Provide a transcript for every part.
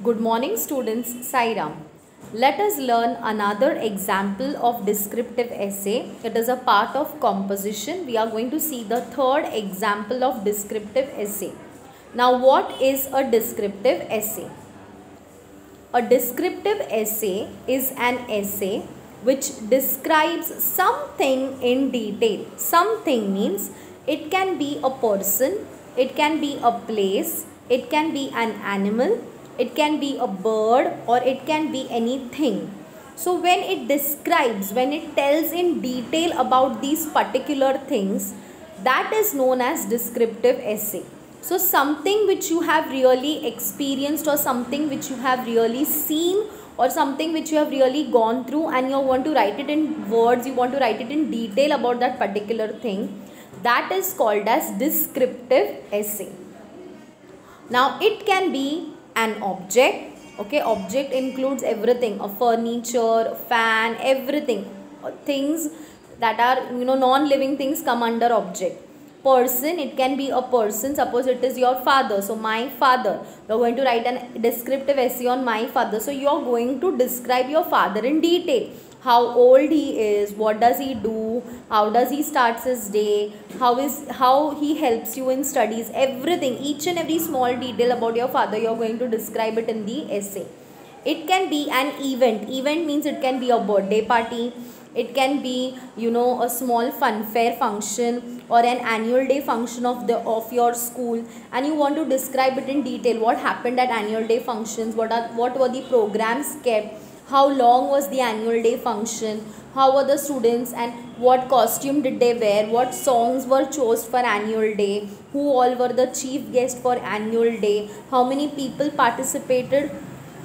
Good morning students, Sairam. Let us learn another example of descriptive essay. It is a part of composition. We are going to see the third example of descriptive essay. Now what is a descriptive essay? A descriptive essay is an essay which describes something in detail. Something means it can be a person, it can be a place, it can be an animal, it can be a bird, or it can be anything. So when it describes, when it tells in detail about these particular things, that is known as descriptive essay. So something which you have really experienced, or something which you have really seen, or something which you have really gone through, and you want to write it in words, you want to write it in detail about that particular thing, that is called as descriptive essay. Now it can be an object. Okay, object includes everything, a furniture, fan, everything, things that are non-living things come under object. Person, it can be a person. Suppose it is your father, so my father, you are going to write a descriptive essay on my father. So you are going to describe your father in detail, how old he is, what does he do, how does he starts his day, how he helps you in studies, everything, each and every small detail about your father you are going to describe it in the essay. It can be an event. Event means it can be a birthday party, it can be a small fun fair function, or an annual day function of your school, and you want to describe it in detail, what happened at annual day functions, what were the programs kept, how long was the annual day function, how were the students and what costume did they wear, what songs were chosen for annual day, who all were the chief guests for annual day, how many people participated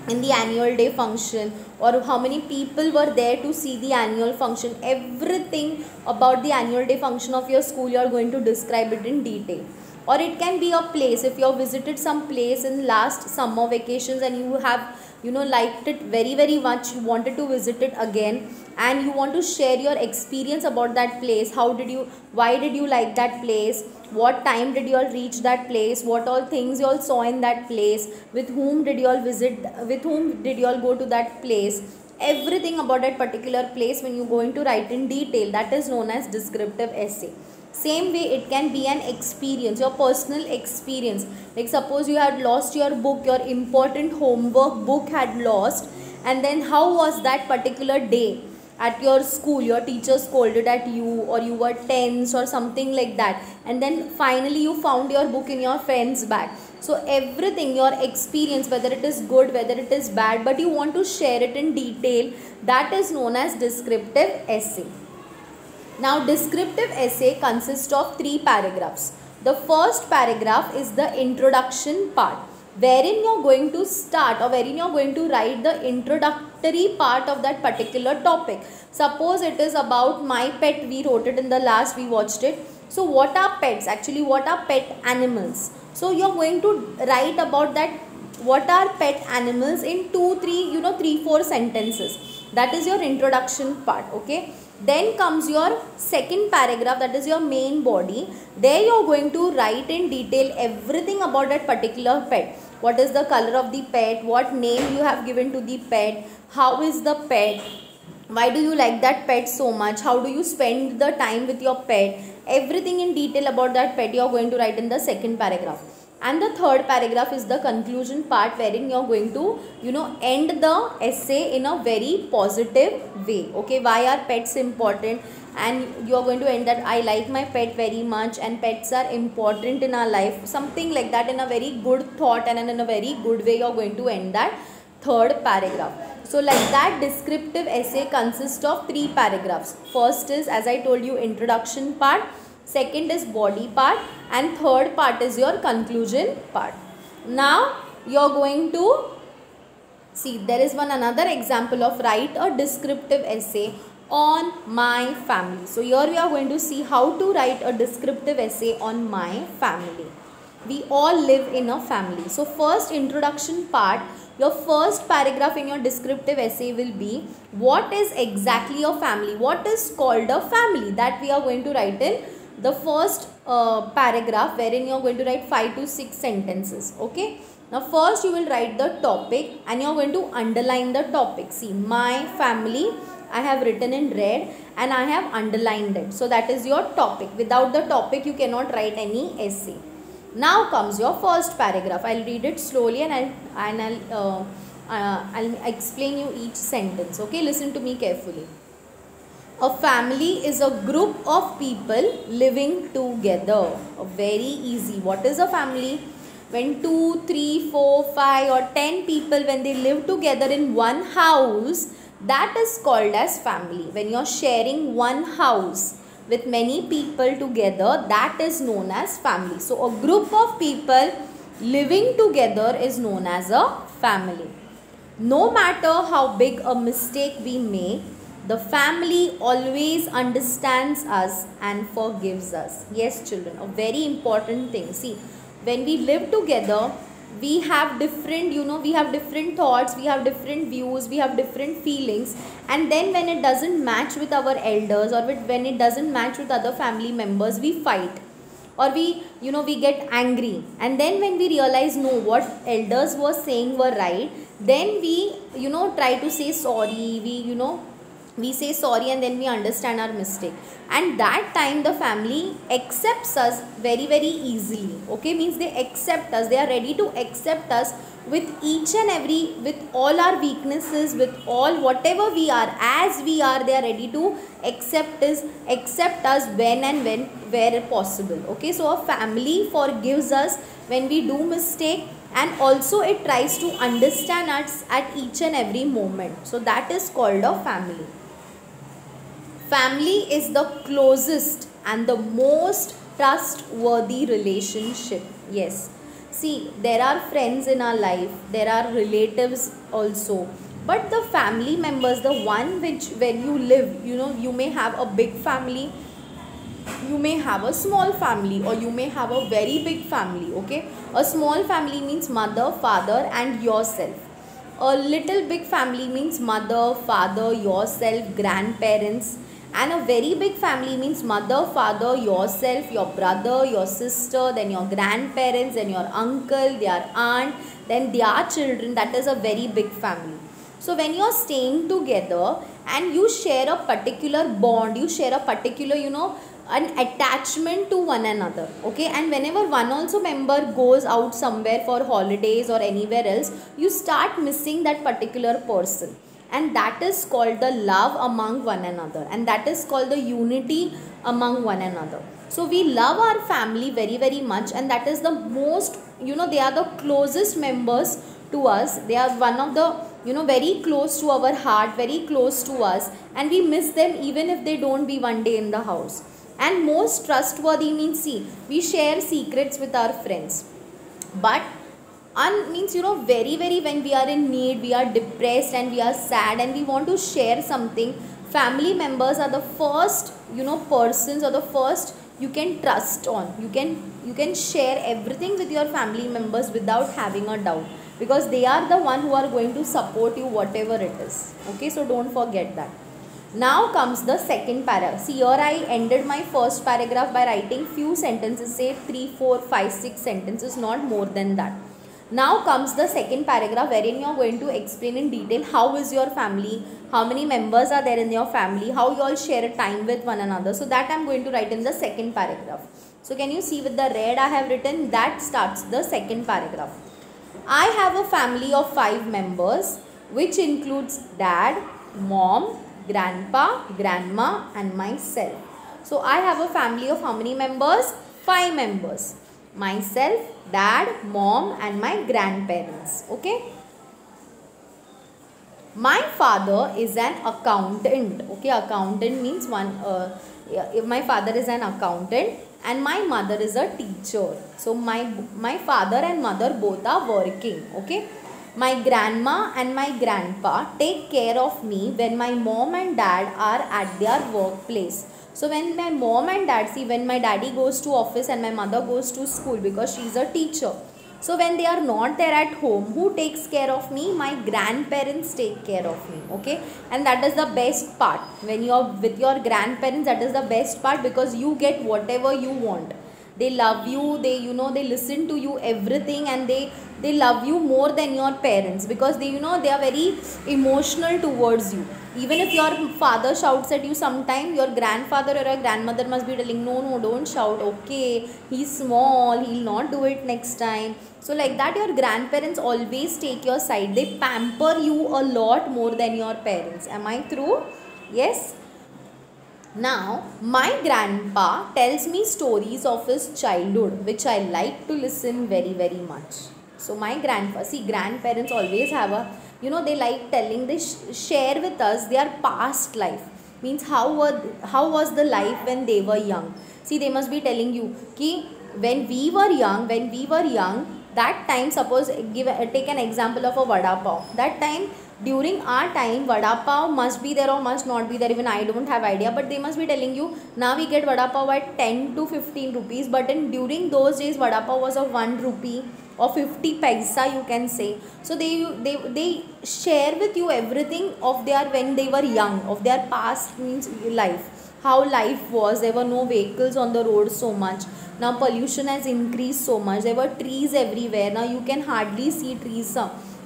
in the annual day function, or how many people were there to see the annual function. Everything about the annual day function of your school you are going to describe it in detail. Or it can be a place. If you have visited some place in last summer vacations and you have liked it very much, you wanted to visit it again, and you want to share your experience about that place, why did you like that place, what time did you all reach that place, what all things you all saw in that place, with whom did you all visit, with whom did you all go to that place, everything about that particular place when you are going to write in detail, that is known as descriptive essay. Same way it can be an experience, your personal experience. Like suppose you had lost your book, your important homework book had lost, and then how was that particular day at your school, your teacher scolded at you, or you were tense or something like that, and then finally you found your book in your friend's bag. So everything, your experience, whether it is good, whether it is bad, but you want to share it in detail, that is known as descriptive essay. Now descriptive essay consists of 3 paragraphs. The first paragraph is the introduction part, wherein you are going to start, or wherein you are going to write the introductory part of that particular topic. Suppose it is about my pet, we wrote it in the last, we watched it. So what are pets? Actually what are pet animals? So you are going to write about that, what are pet animals in 3-4 sentences. That is your introduction part. Okay. Then comes your second paragraph, that is your main body. There you are going to write in detail everything about that particular pet. What is the color of the pet, what name you have given to the pet, how is the pet, why do you like that pet so much, how do you spend the time with your pet, everything in detail about that pet you are going to write in the second paragraph. And the third paragraph is the conclusion part, wherein you are going to end the essay in a very positive way. Okay, why are pets important, and you are going to end that I like my pet very much and pets are important in our life, something like that, in a very good thought and in a very good way you are going to end that third paragraph. So like that, descriptive essay consists of 3 paragraphs. First is, as I told you, introduction part, second is body part, and third part is your conclusion part. Now you are going to see, there is another example of write a descriptive essay on my family. So here we are going to see how to write a descriptive essay on my family. We all live in a family. So first introduction part, your first paragraph in your descriptive essay will be what is exactly a family, what is called a family, that we are going to write in the first paragraph, wherein you are going to write 5 to 6 sentences. Okay, Now first you will write the topic and you are going to underline the topic. See, my family, I have written in red and I have underlined it. So that is your topic. Without the topic you cannot write any essay. Now comes your first paragraph. I'll read it slowly and I'll explain you each sentence. Okay, listen to me carefully. A family is a group of people living together. Very easy. What is a family? When 2, 3, 4, 5 or 10 people, when they live together in one house, that is called as family. When you are sharing one house with many people together, that is known as family. So a group of people living together is known as a family. No matter how big a mistake we make, the family always understands us and forgives us. Yes, children, a very important thing. See, when we live together, we have different, we have different thoughts, we have different views, we have different feelings, and then when it doesn't match with our elders or when it doesn't match with other family members, we fight or we get angry. And then when we realize, no, what elders were saying were right, then we try to say sorry, we say sorry, and then we understand our mistake, and that time the family accepts us very, very easily. Okay, means they accept us, they are ready to accept us with each and every, with all our weaknesses, with all whatever we are, as we are, they are ready to accept us when and where possible. Okay, so a family forgives us when we do mistake, and also it tries to understand us at each and every moment. So that is called a family. Family is the closest and the most trustworthy relationship. Yes. See, there are friends in our life, there are relatives also. But the family members, the one which when you live, you may have a big family, you may have a small family, or you may have a very big family. Okay. A small family means mother, father and yourself. A little big family means mother, father, yourself, grandparents. And a very big family means mother, father, yourself, your brother, your sister, then your grandparents, then your uncle, their aunt, then their children. That is a very big family. So when you are staying together and you share a particular bond, you share a particular, an attachment to one another. Okay, and whenever one also member goes out somewhere for holidays or anywhere else, you start missing that particular person. And that is called the love among one another, and that is called the unity among one another. So we love our family very, very much, and that is the most, they are the closest members to us. They are one of the, very close to our heart, very close to us, and we miss them even if they don't be one day in the house. And most trustworthy means, see, we share secrets with our friends, but means very, very, when we are in need, we are depressed and we are sad and we want to share something, family members are the first persons, or the first you can trust on. You can share everything with your family members without having a doubt, because they are the one who are going to support you whatever it is. Okay, so don't forget that. Now comes the second paragraph. See, here I ended my first paragraph by writing few sentences, say 3, 4, 5, 6 sentences, not more than that. Now comes the second paragraph, wherein you are going to explain in detail how is your family, how many members are there in your family, how you all share a time with one another. So that I am going to write in the second paragraph. So can you see with the red I have written, that starts the second paragraph. I have a family of 5 members, which includes dad, mom, grandpa, grandma and myself. So I have a family of how many members? 5 members. Myself, dad, mom and my grandparents. Okay. My father is an accountant. Okay, accountant means my father is an accountant and my mother is a teacher. So my father and mother both are working. Okay. My grandma and my grandpa take care of me when my mom and dad are at their workplace. So when my mom and dad, see, when my daddy goes to office and my mother goes to school because she is a teacher. So when they are not there at home, who takes care of me? My grandparents take care of me. Okay, and that is the best part. When you are with your grandparents, that is the best part, because you get whatever you want. they love you, they, you know, they listen to you everything, and they love you more than your parents, because they, you know, they are very emotional towards you. Even if your father shouts at you sometime, your grandfather or your grandmother must be telling, no, no, don't shout, okay, he's small, he'll not do it next time. So like that, your grandparents always take your side. They pamper you a lot more than your parents. Am I true? Yes. Now, my grandpa tells me stories of his childhood, which I like to listen very, very much. So, my grandpa, see, grandparents always have a, you know, they like telling, they share with us their past life. Means how was the life when they were young. See, they must be telling you, ki, when we were young, that time, suppose, take an example of a vada pav. That time, during our time, vada pav must be there or must not be there, even I don't have idea, but they must be telling you, now we get vada pav at 10 to 15 rupees, but during those days, vada pav was of 1 rupee or 50 paisa, you can say. So they share with you everything of their, when they were young, of their past, means life, how life was. There were no vehicles on the road so much. Now pollution has increased so much. There were trees everywhere. Now you can hardly see trees,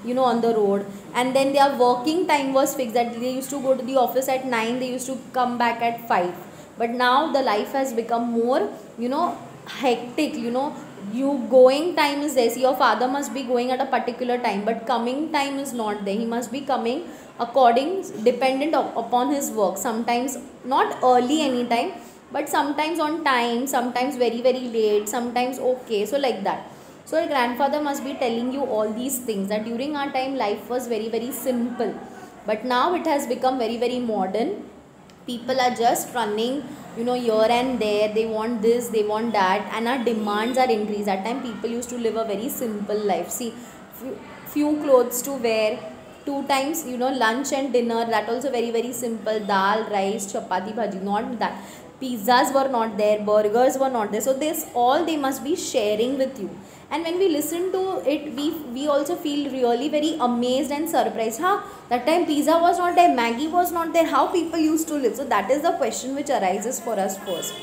you know, on the road. And then their working time was fixed, that they used to go to the office at 9, they used to come back at 5. But now the life has become more, you know, hectic. You know, you going time is there. See, your father must be going at a particular time, but coming time is not there. He must be coming according, dependent upon his work. Sometimes not early anytime, but sometimes on time, sometimes very, very late, sometimes okay. So like that. So your grandfather must be telling you all these things, that during our time life was very, very simple, but now it has become very, very modern. People are just running, you know, here and there. They want this, they want that, and our demands are increased. That time people used to live a very simple life. See, few clothes to wear, 2 times, you know, lunch and dinner, that also very, very simple. Dal, rice, chapati, bhaji, not that. Pizzas were not there, burgers were not there. So this all they must be sharing with you. And when we listen to it, we also feel really very amazed and surprised. That time pizza was not there, Maggie was not there, how people used to live. So that is the question which arises for us first.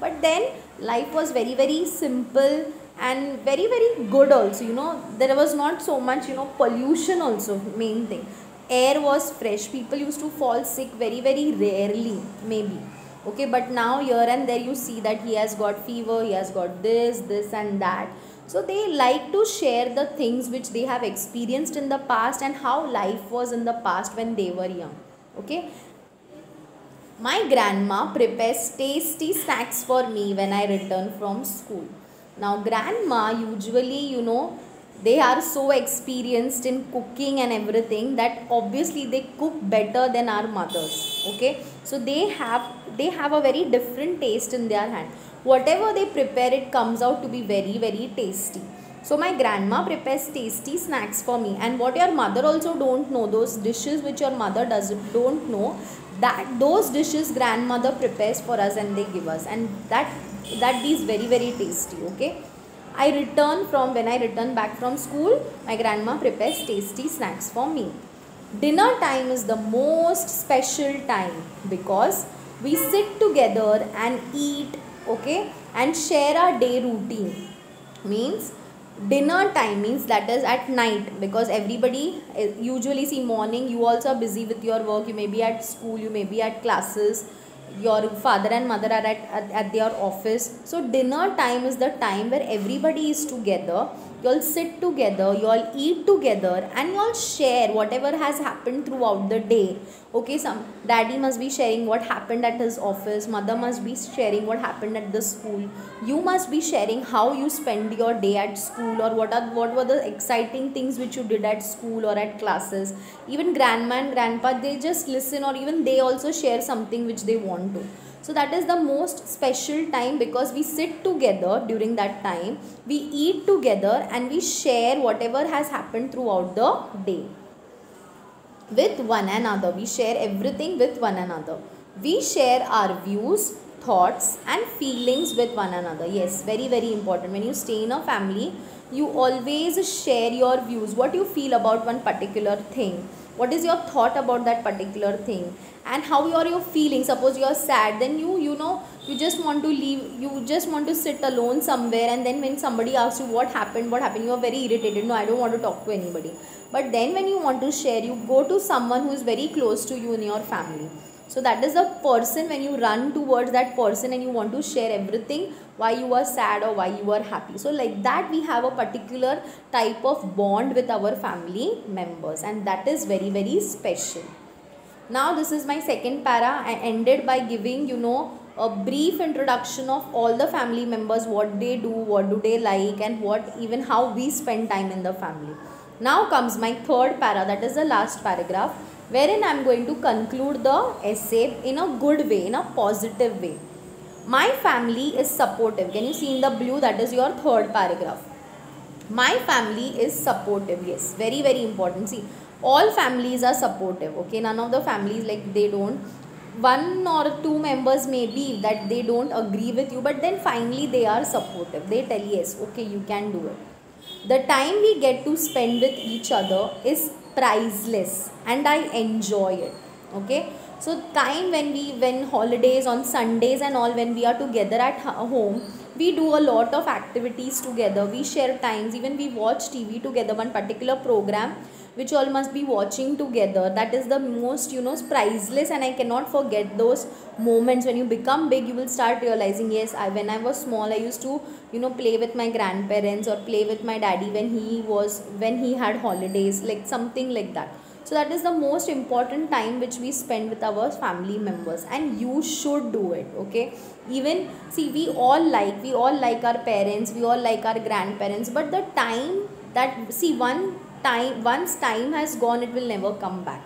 But then life was very, very simple and very, very good also. You know, there was not so much, you know, pollution also, main thing. Air was fresh. People used to fall sick very, very rarely, maybe. Okay, but now here and there you see that he has got fever, he has got this and that. So they like to share the things which they have experienced in the past and how life was in the past when they were young. Okay. My grandma prepares tasty snacks for me when I return from school. Now grandma usually, you know, they are so experienced in cooking and everything that obviously they cook better than our mothers. Okay. So they have a very different taste in their hand. Whatever they prepare, it comes out to be very, very tasty. So my grandma prepares tasty snacks for me. And what your mother also don't know, those dishes which your mother don't know, that those dishes grandmother prepares for us and they give us. And that is very, very tasty. Okay. When I return back from school, my grandma prepares tasty snacks for me. Dinner time is the most special time because we sit together and eat, okay, and share our day routine. Means dinner time means that is at night, because everybody usually, see, morning you also are busy with your work, you may be at school, you may be at classes, your father and mother are at their office. So dinner time is the time where everybody is together. You all sit together, you all eat together, and you all share whatever has happened throughout the day. Okay, some daddy must be sharing what happened at his office, mother must be sharing what happened at the school, you must be sharing how you spend your day at school, or what were the exciting things which you did at school or at classes. Even grandma and grandpa, they just listen, or even they also share something which they want to. So that is the most special time, because we sit together during that time, we eat together, and we share whatever has happened throughout the day with one another. We share everything with one another. We share our views, thoughts and feelings with one another. Yes, very, very important. When you stay in a family, you always share your views, what you feel about one particular thing, what is your thought about that particular thing, and how are you feeling. Suppose you are sad, then you know you just want to leave, you just want to sit alone somewhere, and then when somebody asks you what happened, you are very irritated. No, I don't want to talk to anybody. But then when you want to share, you go to someone who is very close to you in your family. So that is the person, when you run towards that person and you want to share everything, why you are sad or why you are happy. So like that, we have a particular type of bond with our family members, and that is very, very special. Now this is my second para. I ended by giving, you know, a brief introduction of all the family members, what they do, what do they like, and what even how we spend time in the family. Now comes my third para, that is the last paragraph, wherein I am going to conclude the essay in a good way, in a positive way. My family is supportive. Can you see in the blue? That is your third paragraph. My family is supportive. Yes, very, very important. See, all families are supportive. Okay, none of the families, like, they don't, one or two members may be that they don't agree with you, but then finally they are supportive. They tell, yes, okay, you can do it. The time we get to spend with each other is priceless, and I enjoy it. Okay, so time when holidays, on Sundays and all, when we are together at home, we do a lot of activities together, we share times, even we watch TV together, one particular program which all must be watching together. That is the most, you know, priceless, and I cannot forget those moments. When you become big, you will start realizing, yes, when I was small, I used to, you know, play with my grandparents or play with my daddy when he had holidays, like something like that. So that is the most important time which we spend with our family members, and you should do it. Okay, even, see, we all like our parents, we all like our grandparents, but the time that, see, once time has gone, it will never come back.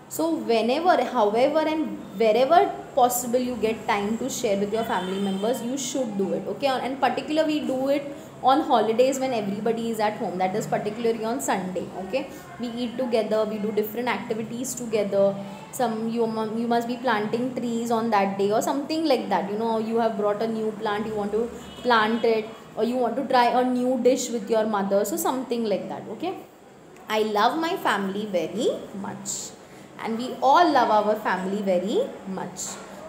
So whenever, however, and wherever possible, you get time to share with your family members, you should do it. Okay, and particularly we do it on holidays when everybody is at home, that is particularly on Sunday. Okay, we eat together, we do different activities together. You must be planting trees on that day or something like that. You know, you have brought a new plant, you want to plant it, or you want to try a new dish with your mother, so something like that. Okay, I love my family very much, and we all love our family very much.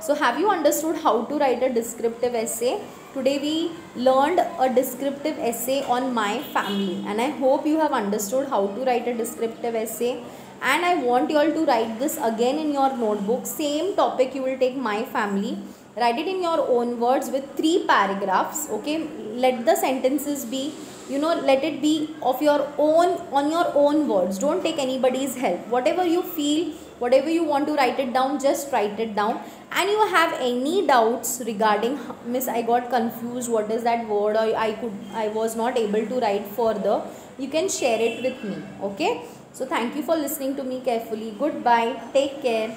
So have you understood how to write a descriptive essay? Today we learned a descriptive essay on my family, and I hope you have understood how to write a descriptive essay. And I want you all to write this again in your notebook. Same topic, you will take my family. Write it in your own words with 3 paragraphs. Okay, let the sentences be, you know, let it be of your own, on your own words. Don't take anybody's help. Whatever you feel, whatever you want to write it down, just write it down. And you have any doubts regarding, miss, I got confused, what is that word, or I was not able to write further, you can share it with me. Okay, so thank you for listening to me carefully. Goodbye, take care.